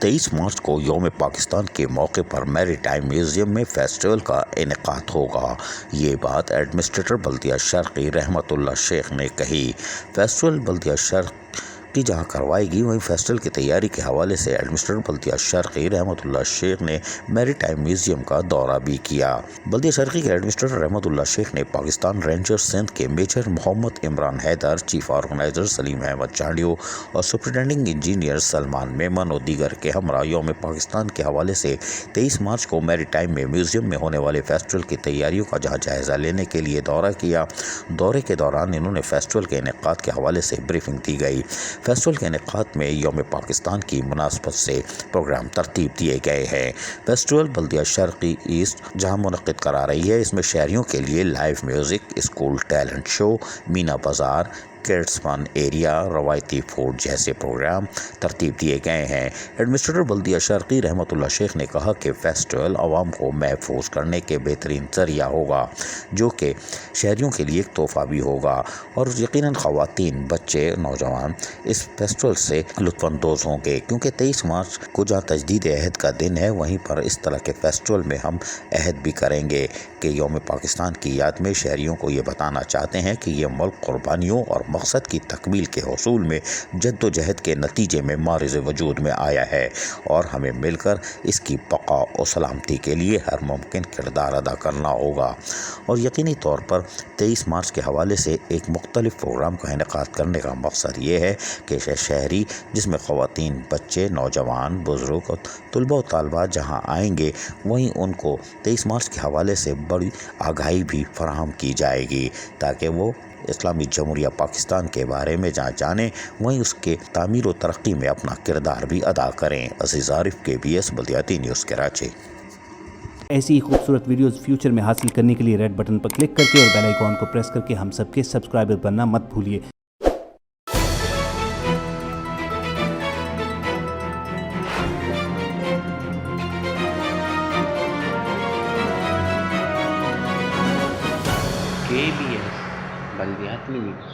23 मार्च को यौम पाकिस्तान के मौके पर मैरी टाइम म्यूज़ियम में फेस्टिवल का इनेकाद होगा। ये बात एडमिनिस्ट्रेटर बल्दिया शर्की रहमतुल्लाह शेख ने कही। फेस्टिवल बल्दिया शर्क की जहां करवाएगी, वहीं फेस्टिवल की तैयारी के हवाले से एडमिनिस्ट्रेटर बल्दिया शर्की रहमतुल्लाह शेख ने मैरी टाइम म्यूज़ियम का दौरा भी किया। बल्दिया शर्की के एडमिनिस्ट्रेटर रहमतुल्लाह शेख ने पाकिस्तान रेंजर्स सिंध के major Mohammad Imran Haider, chief organiser Saleem Ahmed Chandio और सुपरिटेंडिंग इंजीनियर सलमान मेमन और दीगर के हमरा यौम पाकिस्तान के हवाले से 23 मार्च को मैरी टाइम में म्यूज़ियम में होने वाले फेस्टिवल की तैयारियों का जहां जायज़ा लेने के लिए दौरा किया। दौरे के दौरान इन्होंने फेस्टिवल के इनेकाद के हवाले से ब्रीफिंग दी गई। फेस्टिवल के इनेकाद में यौम पाकिस्तान की मुनासबत से प्रोग्राम तरतीब दिए गए हैं। फेस्टिवल बल्दिया शर्की ईस्ट जहां मुनक़िद करा रही है, इसमें शहरियों के लिए live music, school talent show, Meena बाज़ार, किड्स फन एरिया, रवायती फूड जैसे प्रोग्राम तरतीब दिए गए हैं। एडमिनिस्ट्रेटर बल्दिया शर्की रहमतुल्लाह शेख ने कहा कि फेस्टिवल आवाम को महफूज करने के बेहतरीन ज़रिया होगा, जो कि शहरियों के लिए एक तोहफ़ा भी होगा और यकीनन ख़वातीन, बच्चे, नौजवान इस फेस्टिवल से लुत्फ़अंदोज़ होंगे, क्योंकि 23 मार्च को जहाँ तजदीद अहद का दिन है, वहीं पर इस तरह के फेस्टिवल में हम अहद भी करेंगे कि यौम पाकिस्तान की याद में शहरियों को ये बताना चाहते हैं कि ये मुल्क कुर्बानियों और मकसद की तकमील के हसूल में जद्दोजहद के नतीजे में मारिज़ वजूद में आया है और हमें मिलकर इसकी बका और सलामती के लिए हर मुमकिन किरदार अदा करना होगा। और यकीनी तौर पर 23 मार्च के हवाले से एक मुख्तलिफ प्रोग्राम का इनेकाद करने का मकसद ये है कि शहरी, जिसमें ख़वातीन, बच्चे, नौजवान, बुज़ुर्ग और तलबा और तालबात जहाँ आएंगे, वहीं उनको 23 मार्च के हवाले से बड़ी आगाही भी फराहम की जाएगी ताकि वो इस्लामी जमहूरिया पाकिस्तान के बारे में जहाँ जाने, वहीं उसके तामीर और तरक्की में अपना किरदार भी अदा करें। अज़ीज़ आरिफ, KBS बल्दियाती न्यूज़ कराची। ऐसी ही खूबसूरत वीडियोस फ्यूचर में हासिल करने के लिए रेड बटन पर क्लिक करके और बेल आइकॉन को प्रेस करके हम सबके सब्सक्राइबर बनना मत भूलिए। KBS बल्दियाती न्यूज़।